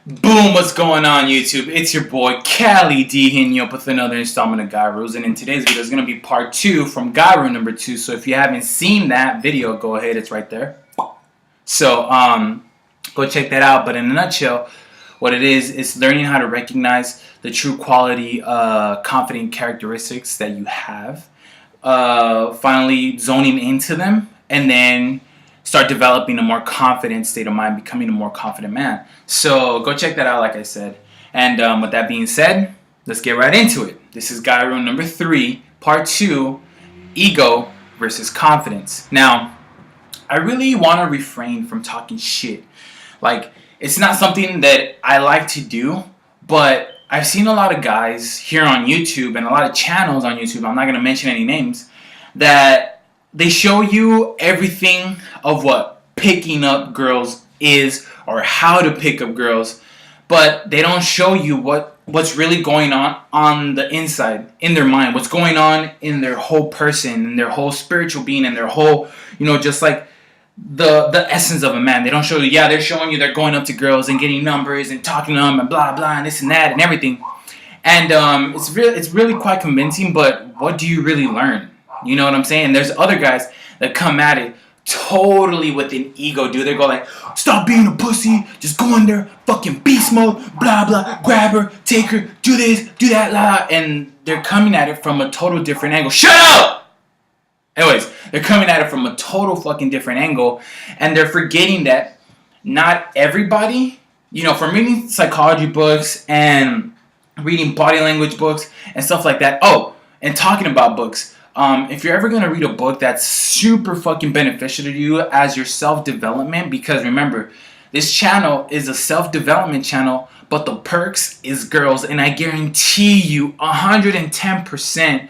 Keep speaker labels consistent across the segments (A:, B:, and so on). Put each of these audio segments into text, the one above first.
A: Boom, what's going on YouTube? It's your boy CALI D hitting you up with another installment of Guy Rules, and in today's video is going to be part 2 from Guy Rule number 2. So if you haven't seen that video, go ahead, it's right there. So go check that out. But in a nutshell, what it is learning how to recognize the true quality, confident characteristics that you have, finally zoning into them, and then start developing a more confident state of mind, becoming a more confident man. So go check that out, like I said. And with that being said, let's get right into it. This is Guy Rule number 3, part 2, ego versus confidence. Now, I really want to refrain from talking shit. Like, it's not something that I like to do, but I've seen a lot of guys here on YouTube and a lot of channels on YouTube, I'm not going to mention any names, that they show you everything of what picking up girls is or how to pick up girls, but they don't show you what's really going on the inside, in their mind, what's going on in their whole person, in their whole spiritual being, and their whole, just like the essence of a man. They don't show you, they're showing you they're going up to girls and getting numbers and talking to them and blah blah and this and that and everything. And it's really quite convincing, but what do you really learn? You know what I'm saying? There's other guys that come at it totally with an ego, dude. They go like, stop being a pussy, just go in there, fucking beast mode, blah blah, grab her, take her, do this, do that, blah, and they're coming at it from a total different angle. Shut up! Anyways, they're coming at it from a total fucking different angle, and they're forgetting that not everybody, from reading psychology books and reading body language books and stuff like that. Oh, and talking about books. If you're ever going to read a book that's super fucking beneficial to you as your self-development, because remember, this channel is a self-development channel, but the perks is girls, and I guarantee you 110%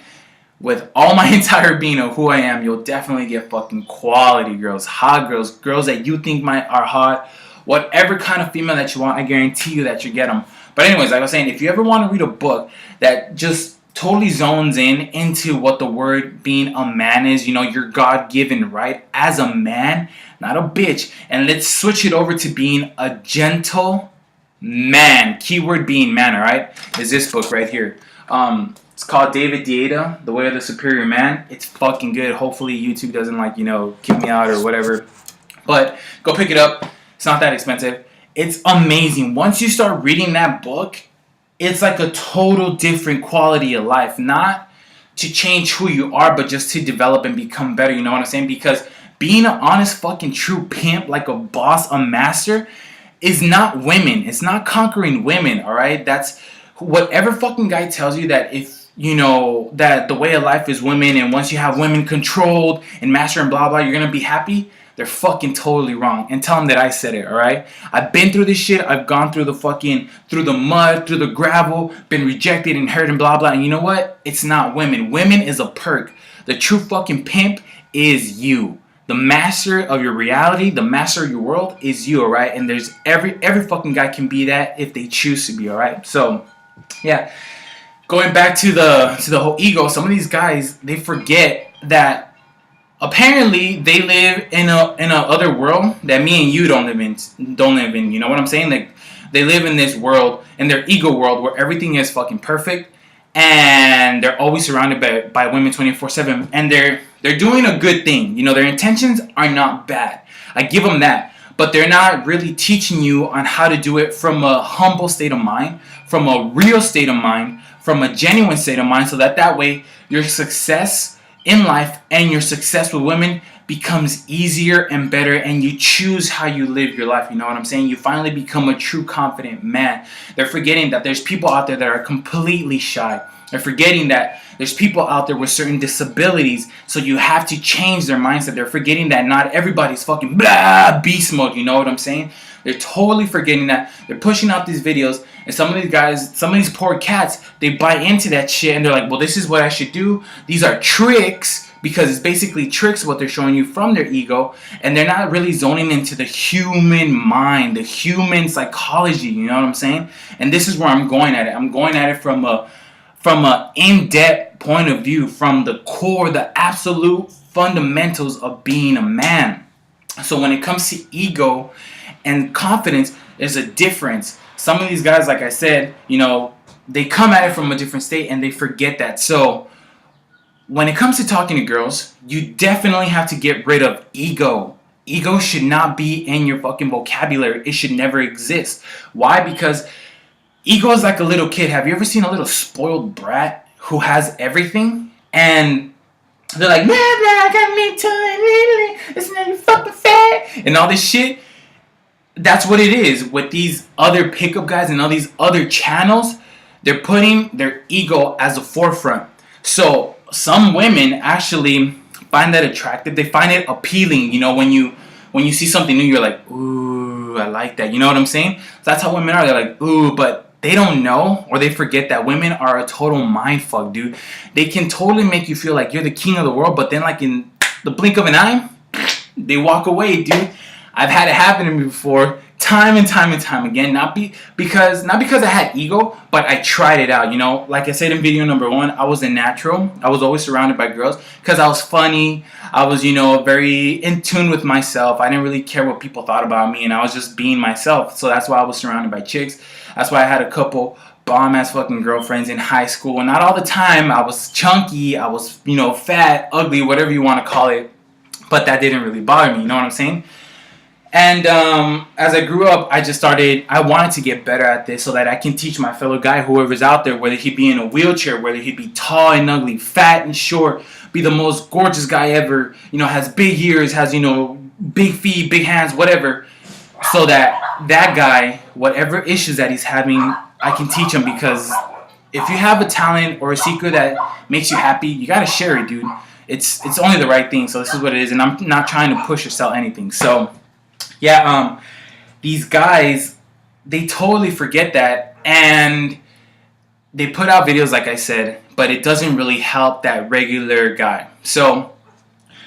A: with all my entire being of who I am, you'll definitely get fucking quality girls, hot girls, girls that you think are hot, whatever kind of female that you want, I guarantee you that you get them. But anyways, like I was saying, if you ever want to read a book that just totally zones into what the word being a man is, your God-given right as a man, not a bitch, and let's switch it over to being a gentle man, keyword being man, alright, is this book right here. It's called David Deida, The Way of the Superior Man. It's fucking good. Hopefully YouTube doesn't kick me out or whatever, but go pick it up. It's not that expensive. It's amazing. Once you start reading that book, it's like a total different quality of life. Not to change who you are, but just to develop and become better. You know what I'm saying? Because being an honest fucking true pimp, like a boss, a master, is not women. It's not conquering women, alright? That's whatever fucking guy tells you that if, that the way of life is women, and once you have women controlled and master and blah blah, you're gonna be happy. They're fucking totally wrong. And tell them that I said it, alright? I've been through this shit. I've gone through through the mud, through the gravel, been rejected and hurt and blah blah. And you know what? It's not women. Women is a perk. The true fucking pimp is you. The master of your reality, the master of your world is you, alright? And there's every fucking guy can be that if they choose to be, alright? So, yeah. Going back to the whole ego, some of these guys, they forget that apparently they live in a other world that me and you don't live in. You know what I'm saying? Like, they live in this world, in their ego world, where everything is fucking perfect, and they're always surrounded by women 24/7, and they're doing a good thing. Their intentions are not bad. I give them that, but they're not really teaching you on how to do it from a humble state of mind, from a real state of mind, from a genuine state of mind, so that way your success in life and your success with women becomes easier and better, and you choose how you live your life. You know what I'm saying? You finally become a true confident man. They're forgetting that there's people out there that are completely shy. They're forgetting that there's people out there with certain disabilities, so you have to change their mindset. They're forgetting that not everybody's fucking blah beast mode. You know what I'm saying? They're totally forgetting that. They're pushing out these videos, and some of these guys, some of these poor cats, they buy into that shit, and they're like, well, this is what I should do. These are tricks, because it's basically tricks what they're showing you from their ego, and they're not really zoning into the human mind, the human psychology, you know what I'm saying? And this is where I'm going at it. I'm going at it from a in-depth point of view, from the core, the absolute fundamentals of being a man. So when it comes to ego and confidence, There's a difference. Some of these guys, like I said, they come at it from a different state and they forget that. So when it comes to talking to girls, you definitely have to get rid of ego. Ego should not be in your fucking vocabulary. It should never exist. Why? Because ego is like a little kid. Have you ever seen a little spoiled brat who has everything? And they're like, man, I got me to it. It's not you fucking fat. And all this shit. That's what it is with these other pickup guys and all these other channels. They're putting their ego as the forefront. So some women actually find that attractive. They find it appealing. When you see something new, you're like, ooh, I like that. You know what I'm saying? So that's how women are. They're like, ooh, but they don't know, or they forget that women are a total mind fuck, dude. They can totally make you feel like you're the king of the world, but then like in the blink of an eye, they walk away, dude. I've had it happen to me before, time and time again. Not because I had ego, but I tried it out. Like I said in video number 1, I was a natural. I was always surrounded by girls because I was funny. I was, very in tune with myself. I didn't really care what people thought about me, and I was just being myself. So that's why I was surrounded by chicks. That's why I had a couple bomb ass fucking girlfriends in high school. And not all the time. I was chunky. I was, fat, ugly, whatever you want to call it. But that didn't really bother me. You know what I'm saying? And as I grew up, I wanted to get better at this so that I can teach my fellow guy, whoever's out there, whether he be in a wheelchair, whether he be tall and ugly, fat and short, be the most gorgeous guy ever, has big ears, has, big feet, big hands, whatever, so that guy, whatever issues that he's having, I can teach him. Because if you have a talent or a secret that makes you happy, you got to share it, dude. It's only the right thing. So this is what it is. And I'm not trying to push or sell anything. So yeah, these guys, they totally forget that, and they put out videos, like I said, but it doesn't really help that regular guy. So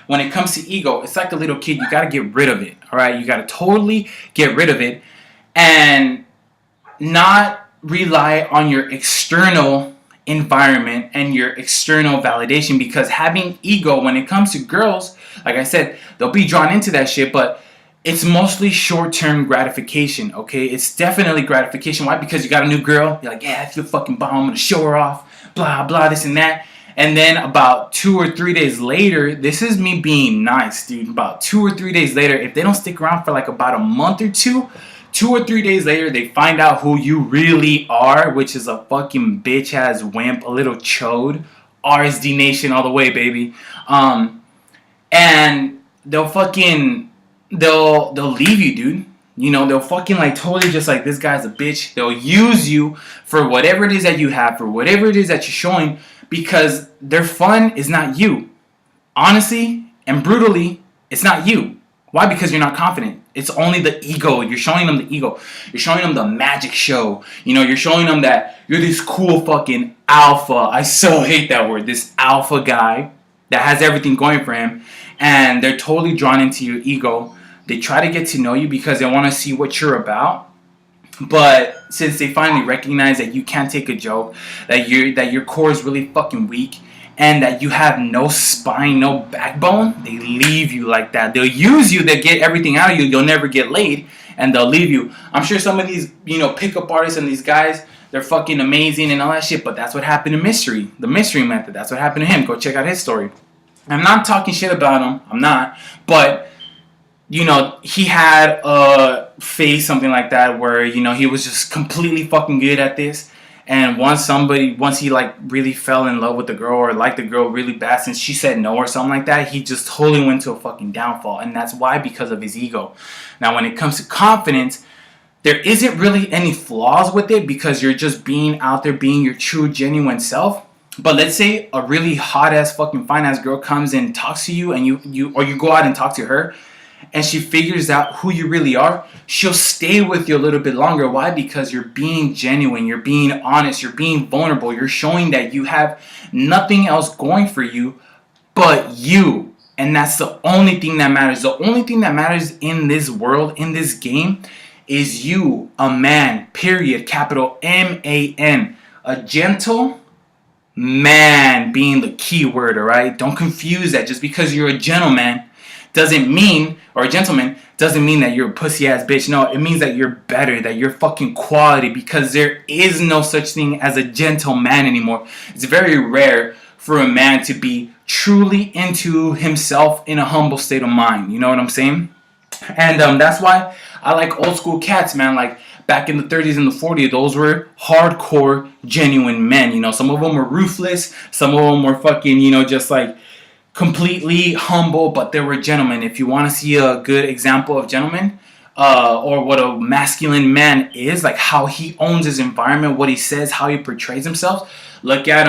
A: when it comes to ego, it's like a little kid. You got to get rid of it, all right? You got to totally get rid of it and not rely on your external environment and your external validation, because having ego when it comes to girls, like I said, they'll be drawn into that shit, but it's mostly short-term gratification, okay? It's definitely gratification. Why? Because you got a new girl. You're like, yeah, I feel fucking bomb. I'm going to show her off. Blah, blah, this and that. And then about 2 or 3 days later, this is me being nice, dude. About 2 or 3 days later, if they don't stick around for like about a month or two, 2 or 3 days later, they find out who you really are, which is a fucking bitch-ass wimp, a little chode. RSD Nation all the way, baby. And they'll leave you, dude. They'll fucking like totally just like, this guy's a bitch. They'll use you for whatever it is that you have, for whatever it is that you're showing, because their fun is not you. Honestly and brutally, it's not you. Why? Because you're not confident. It's only the ego. You're showing them the ego. You're showing them the magic show. You're showing them that you're this cool fucking alpha. I so hate that word. This alpha guy that has everything going for him. And they're totally drawn into your ego. They try to get to know you because they want to see what you're about. But since they finally recognize that you can't take a joke, that your core is really fucking weak, and that you have no spine, no backbone, they leave you like that. They'll use you, they'll get everything out of you, you'll never get laid, and they'll leave you. I'm sure some of these, pickup artists and these guys, they're fucking amazing and all that shit, but that's what happened to Mystery. The Mystery Method, that's what happened to him. Go check out his story. I'm not talking shit about him, I'm not, but he had a phase, something like that, where, he was just completely fucking good at this. And once he like really fell in love with the girl or liked the girl really bad, since she said no or something like that, he just totally went to a fucking downfall. And that's why, because of his ego. Now, when it comes to confidence, there isn't really any flaws with it, because you're just being out there, being your true, genuine self. But let's say a really hot ass fucking fine ass girl comes and talks to you, and you go out and talk to her, and she figures out who you really are, she'll stay with you a little bit longer. Why? Because you're being genuine, you're being honest, you're being vulnerable, you're showing that you have nothing else going for you but you. And that's the only thing that matters. The only thing that matters in this world, in this game, is you, a man, period, capital M-A-N. A gentle man being the key word, all right? Don't confuse that. Just because you're a gentleman doesn't mean, or a gentleman, doesn't mean that you're a pussy ass bitch. No, it means that you're better, that you're fucking quality, because there is no such thing as a gentleman anymore. It's very rare for a man to be truly into himself in a humble state of mind. You know what I'm saying? And that's why I like old school cats, man. Like back in the 30s and the 40s, those were hardcore, genuine men. You know, some of them were ruthless, some of them were fucking, you know, just like completely humble, but they were gentlemen. If you want to see a good example of gentlemen, or what a masculine man is, like how he owns his environment, what he says, how he portrays himself, look at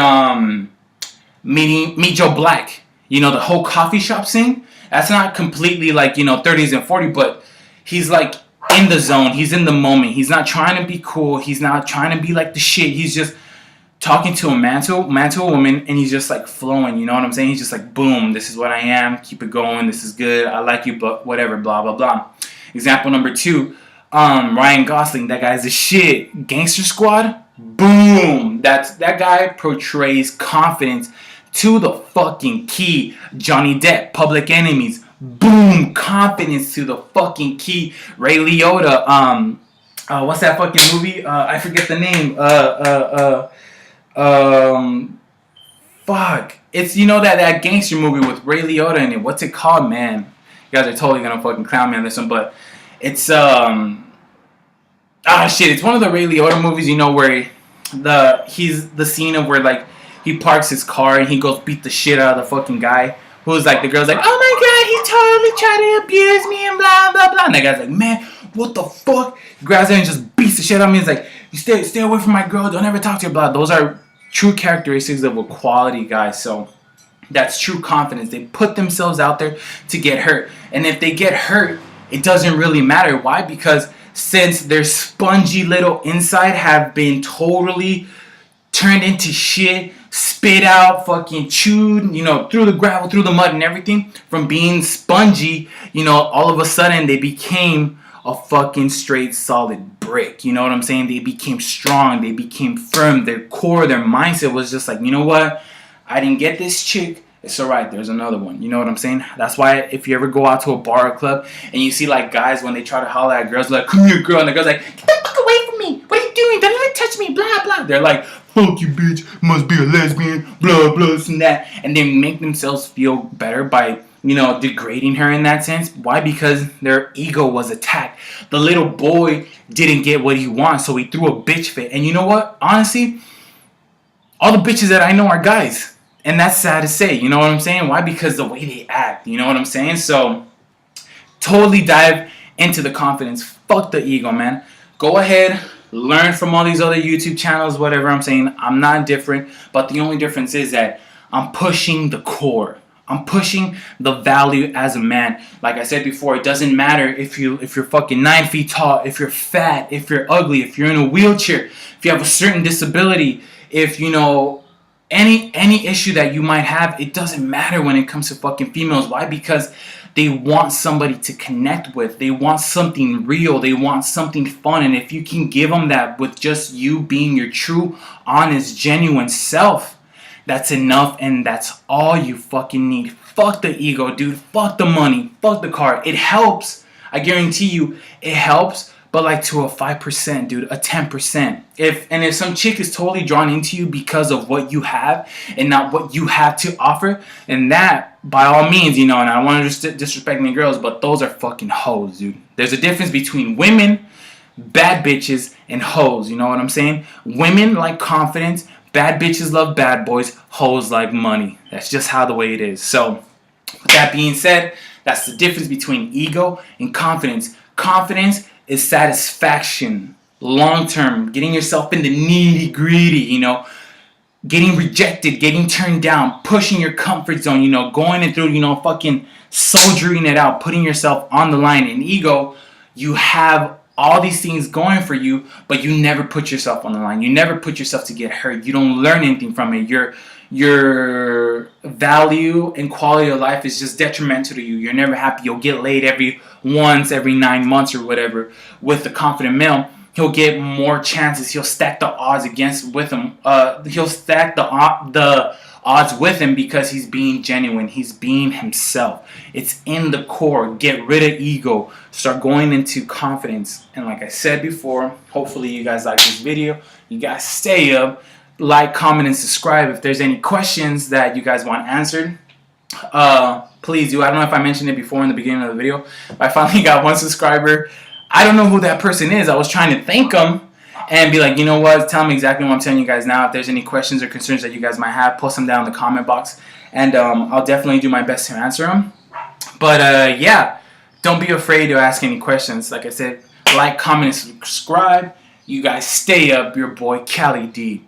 A: Meet Joe Black. You know, the whole coffee shop scene. That's not completely like, you know, 30s and 40s, but he's like in the zone. He's in the moment. He's not trying to be cool. He's not trying to be like the shit. He's just talking to a man to a woman, and he's just like flowing. You know what I'm saying? He's just like, boom, this is what I am. Keep it going. This is good. I like you, but whatever, blah, blah, blah. Example number 2, Ryan Gosling. That guy's a shit. Gangster Squad. Boom. That guy portrays confidence to the fucking key. Johnny Depp, Public Enemies. Boom. Confidence to the fucking key. Ray Liotta. What's that fucking movie? I forget the name. Fuck. It's, you know, that gangster movie with Ray Liotta in it. What's it called, man? You guys are totally gonna fucking clown me on this one, but it's it's one of the Ray Liotta movies, you know, where he's the scene of where like he parks his car and he goes beat the shit out of the fucking guy who's like, the girl's like, oh my god, he totally tried to abuse me and blah blah blah, and that guy's like, man, what the fuck? He grabs her and just beats the shit out of me. He's like, you stay away from my girl, don't ever talk to her, blah. Those are true characteristics of a quality guy. So that's true confidence. They put themselves out there to get hurt, and if they get hurt, it doesn't really matter. Why? Because since their spongy little inside have been totally turned into shit, spit out, fucking chewed, you know, through the gravel, through the mud and everything, from being spongy, you know, all of a sudden they became a fucking straight solid brick. You know what I'm saying? They became strong, they became firm. Their core, their mindset was just like, you know what? I didn't get this chick. It's alright, there's another one. You know what I'm saying? That's why if you ever go out to a bar or club and you see like guys when they try to holler at girls, like, come here, girl, and the girl's like, get the fuck away from me. What are you doing? Don't even touch me, blah, blah. They're like, fuck you, bitch. Must be a lesbian, blah, blah, this and that. And they make themselves feel better by, you know, degrading her in that sense. Why? Because their ego was attacked. The little boy didn't get what he wants, so he threw a bitch fit. And you know what? Honestly, all the bitches that I know are guys. And that's sad to say, you know what I'm saying? Why? Because the way they act, you know what I'm saying? So, totally dive into the confidence. Fuck the ego, man. Go ahead, learn from all these other YouTube channels, whatever I'm saying. I'm not different, but the only difference is that I'm pushing the core. I'm pushing the value as a man. Like I said before, it doesn't matter if you're fucking 9 feet tall, if you're fat, if you're ugly, if you're in a wheelchair, if you have a certain disability, if, you know, any issue that you might have. It doesn't matter when it comes to fucking females. Why? Because they want somebody to connect with. They want something real. They want something fun. And if you can give them that with just you being your true, honest, genuine self, that's enough, and that's all you fucking need. Fuck the ego, dude. Fuck the money. Fuck the car. It helps. I guarantee you, it helps. But like to a 5%, dude, a 10%. If some chick is totally drawn into you because of what you have and not what you have to offer, and that, by all means, you know, and I don't want to disrespect any girls, but those are fucking hoes, dude. There's a difference between women, bad bitches, and hoes. You know what I'm saying? Women like confidence. Bad bitches love bad boys. Hoes like money. That's just how the way it is. So, with that being said, that's the difference between ego and confidence. Confidence is satisfaction, long term, getting yourself in the nitty gritty, you know, getting rejected, getting turned down, pushing your comfort zone, you know, going and through, you know, fucking soldiering it out, putting yourself on the line. In ego, you have all these things going for you, but you never put yourself on the line. You never put yourself to get hurt. You don't learn anything from it. Your value and quality of life is just detrimental to you. You're never happy. You'll get laid every 9 months or whatever. With the confident male, he'll get more chances. He'll stack the odds with him. He'll stack the odds with him because he's being genuine. He's being himself. It's in the core. Get rid of ego. Start going into confidence. And like I said before, hopefully you guys like this video. You guys stay up. Like, comment, and subscribe. If there's any questions that you guys want answered, please do. I don't know if I mentioned it before in the beginning of the video, but I finally got 1 subscriber. I don't know who that person is. I was trying to thank them and be like, you know what, tell me exactly what I'm telling you guys now. If there's any questions or concerns that you guys might have, post them down in the comment box, and I'll definitely do my best to answer them. But yeah, don't be afraid to ask any questions. Like I said, like, comment, and subscribe. You guys stay up. Your boy, CALI D.